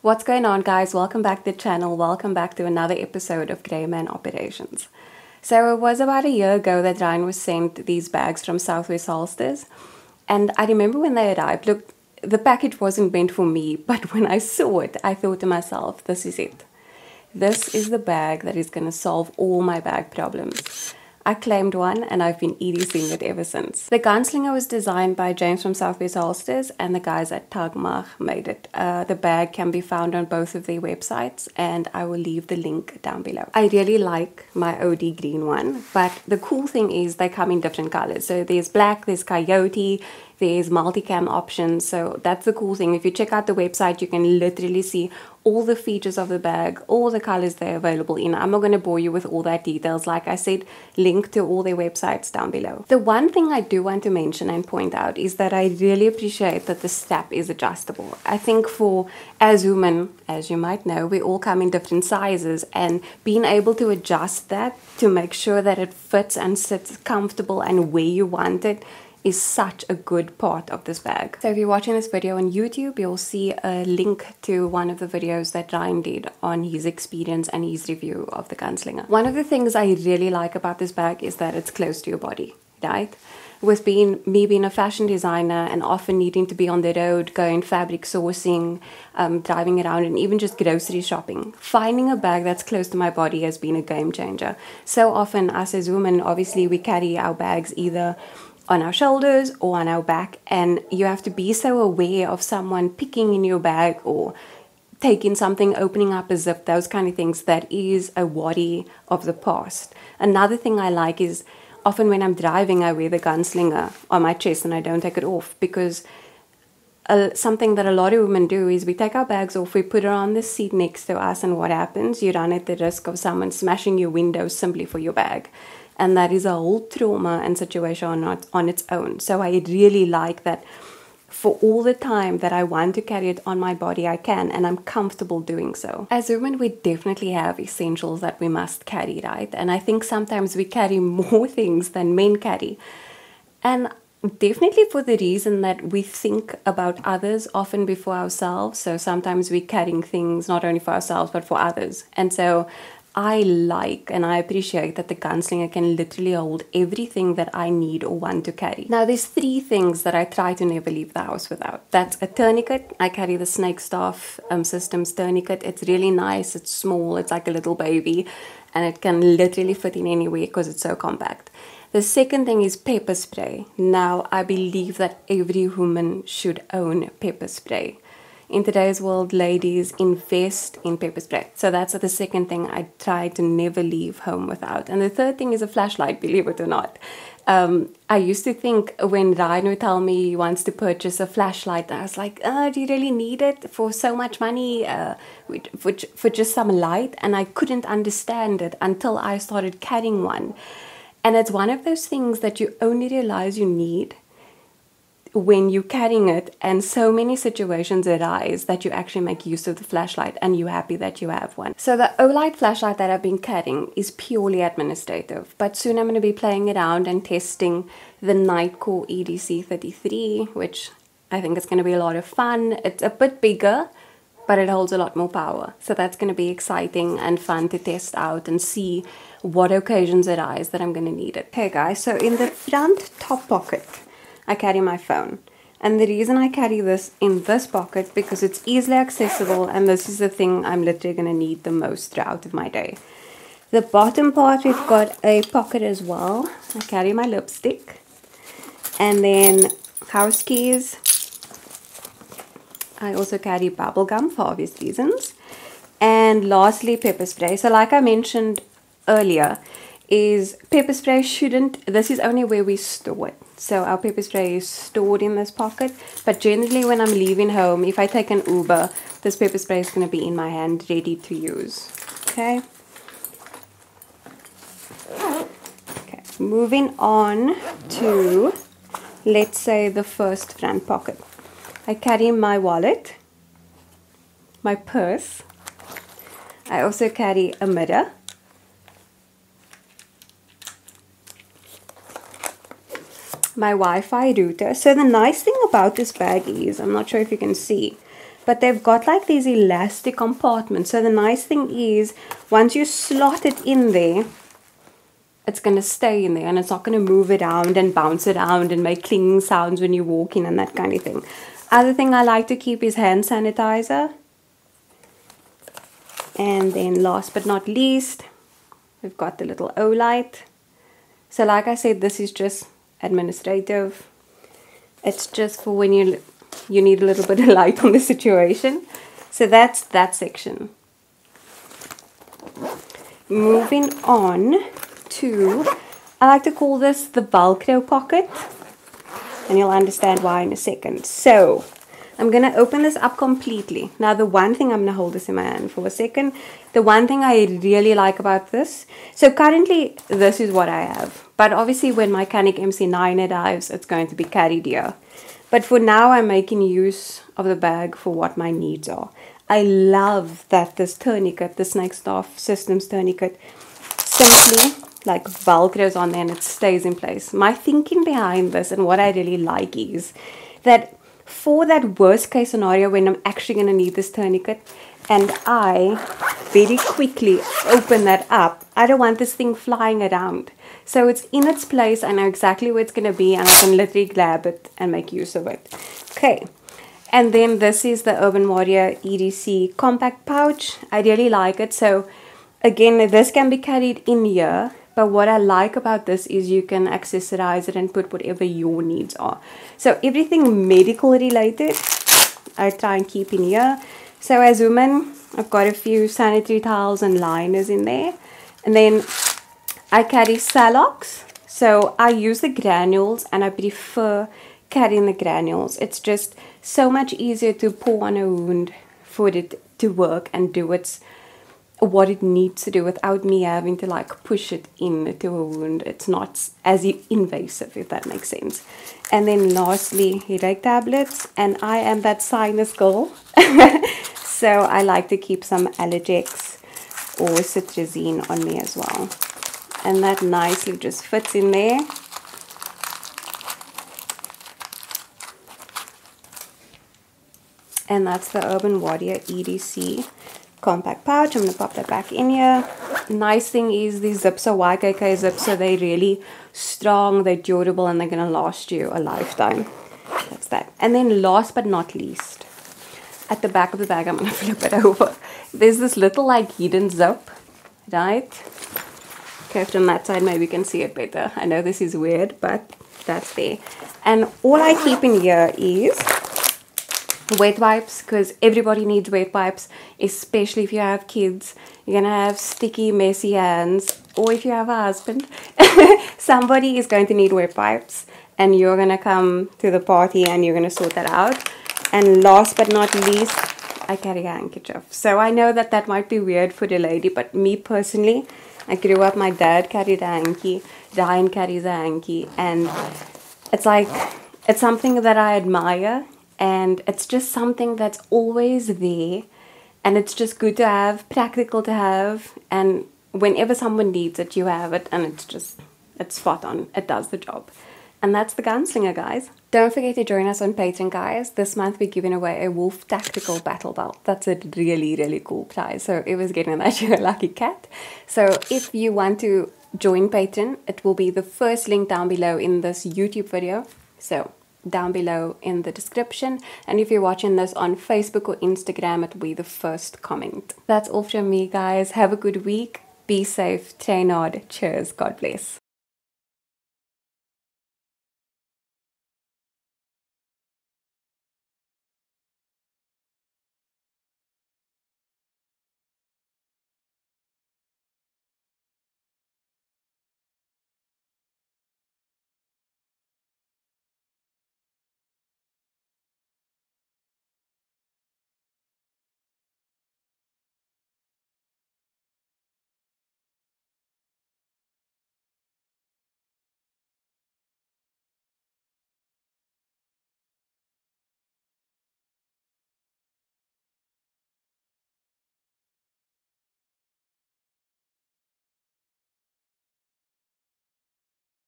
What's going on, guys? Welcome back to the channel. Welcome back to another episode of Grey Man Operations. So it was about a year ago that Ryan was sent these bags from Southwest Holsters, and I remember when they arrived, look, the package wasn't meant for me, but when I saw it, I thought to myself, this is it. This is the bag that is going to solve all my bag problems. I claimed one and I've been EDCing it ever since. The Gunslinger was designed by James from Southwest Holsters, and the guys at Tagmach made it. The bag can be found on both of their websites, and I will leave the link down below. I really like my OD green one, but the cool thing is they come in different colors. So there's black, there's coyote, there's multicam options. So that's the cool thing. If you check out the website, you can literally see all the features of the bag, all the colors they're available in. I'm not going to bore you with all that details. Like I said, link to all their websites down below. The one thing I do want to mention and point out is that I really appreciate that the strap is adjustable. I think as women, as you might know, we all come in different sizes, and being able to adjust that to make sure that it fits and sits comfortable and where you want it is such a good part of this bag. So if you're watching this video on YouTube, you'll see a link to one of the videos that Ryan did on his experience and his review of the Gunslinger. One of the things I really like about this bag is that it's close to your body, right? With me being a fashion designer and often needing to be on the road, going fabric sourcing, driving around, and even just grocery shopping, finding a bag that's close to my body has been a game changer. So often, us as women, obviously we carry our bags either on our shoulders or on our back, and you have to be so aware of someone picking in your bag or taking something, opening up a zip, those kind of things. That is a worry of the past. Another thing I like is often when I'm driving, I wear the Gunslinger on my chest and I don't take it off, because something that a lot of women do is we take our bags off, we put it on the seat next to us, and what happens? You run at the risk of someone smashing your windows simply for your bag. And that is a whole trauma and situation on its own. So I really like that for all the time that I want to carry it on my body, I can, and I'm comfortable doing so. As women, we definitely have essentials that we must carry, right? And I think sometimes we carry more things than men carry. And definitely for the reason that we think about others often before ourselves. So sometimes we're carrying things not only for ourselves, but for others. And so I like and I appreciate that the Gunslinger can literally hold everything that I need or want to carry. Now, there's 3 things that I try to never leave the house without. That's a tourniquet. I carry the Snakestaff Systems tourniquet. It's really nice. It's small. It's like a little baby, and it can literally fit in anywhere because it's so compact. The second thing is pepper spray. Now, I believe that every woman should own pepper spray. In today's world, ladies, invest in pepper spray. So that's the second thing I try to never leave home without. And the third thing is a flashlight, believe it or not. I used to think when Ryan would tell me he wants to purchase a flashlight, I was like, do you really need it for so much money for just some light? And I couldn't understand it until I started carrying one. And it's one of those things that you only realize you need when you're carrying it, and so many situations arise that you actually make use of the flashlight, and you're happy that you have one. So the Olight flashlight that I've been carrying is purely administrative, but soon I'm going to be playing around and testing the Nightcore EDC 33, which I think is going to be a lot of fun. It's a bit bigger, but it holds a lot more power. So that's going to be exciting and fun to test out and see what occasions arise that I'm going to need it. Okay guys, so in the front top pocket, I carry my phone, and the reason I carry this in this pocket because it's easily accessible, and this is the thing I'm literally going to need the most throughout of my day. The bottom part, we've got a pocket as well. I carry my lipstick, and then house keys. I also carry bubble gum for obvious reasons, and lastly pepper spray. So like I mentioned earlier, is pepper spray this is only where we store it. So our pepper spray is stored in this pocket, but generally when I'm leaving home, if I take an Uber, this pepper spray is going to be in my hand ready to use. Okay, moving on to, let's say, the first front pocket. I carry my wallet, my purse. I also carry a mirror, my Wi-Fi router. So the nice thing about this bag is, I'm not sure if you can see, but they've got like these elastic compartments. So the nice thing is, once you slot it in there, it's going to stay in there and it's not going to move around and bounce around and make clicking sounds when you walk in and that kind of thing. Other thing I like to keep is hand sanitizer. And then last but not least, we've got the little O light. So like I said, this is just administrative. It's just for when you need a little bit of light on the situation. So that's that section. Moving on to, I like to call this the Velcro pocket, and you'll understand why in a second. So I'm going to open this up completely. Now the one thing, I'm going to hold this in my hand for a second. The one thing I really like about this, so currently this is what I have. But obviously when my Canik MC9 arrives, it's going to be carried here. But for now I'm making use of the bag for what my needs are. I love that this tourniquet, the Snakestaff Systems tourniquet, simply like velcros on there and it stays in place. My thinking behind this and what I really like is that for that worst case scenario when I'm actually going to need this tourniquet and I very quickly open that up, I don't want this thing flying around. So it's in its place, I know exactly where it's going to be and I can literally grab it and make use of it. Okay, and then this is the Urban Warrior EDC compact pouch. I really like it. So again, this can be carried in here. But what I like about this is you can accessorize it and put whatever your needs are. So everything medical related, I try and keep in here. So as women, I've got a few sanitary towels and liners in there. And then I carry Salox. So I use the granules and I prefer carrying the granules. It's just so much easier to pour on a wound for it to work and do what it needs to do without me having to like push it into a wound. It's not as invasive, if that makes sense. And then lastly, headache tablets, and I am that sinus girl. So I like to keep some Allergex or cetirizine on me as well, and that nicely just fits in there. And that's the Urban Warrior EDC compact pouch. I'm going to pop that back in here. Nice thing is these zips are YKK zips, so they're really strong, they're durable, and they're going to last you a lifetime. That's that. And then last but not least, at the back of the bag, I'm going to flip it over. There's this little like hidden zip, right? Okay, from that side maybe you can see it better. I know this is weird, but that's there. And all I keep in here is wet wipes, because everybody needs wet wipes, especially if you have kids. You're gonna have sticky, messy hands, or if you have a husband, somebody is going to need wet wipes, and you're gonna come to the party and you're gonna sort that out. And last but not least, I carry a handkerchief. So I know that that might be weird for the lady, but me personally, I grew up, my dad carried a hanky, Ryan carries a hanky, and it's like, it's something that I admire. And it's just something that's always there, and it's just good to have, practical to have, and whenever someone needs it, you have it, and it's spot on. It does the job. And that's the Gunslinger, guys. Don't forget to join us on Patreon, guys. This month we're giving away a Wolf Tactical Battle Belt. That's a really, really cool prize. So it was getting that you're a lucky cat. So if you want to join Patreon, it will be the first link down below in this YouTube video. So down below in the description, and if you're watching this on Facebook or Instagram, it will be the first comment. That's all from me, guys. Have a good week, be safe, train hard, cheers, God bless.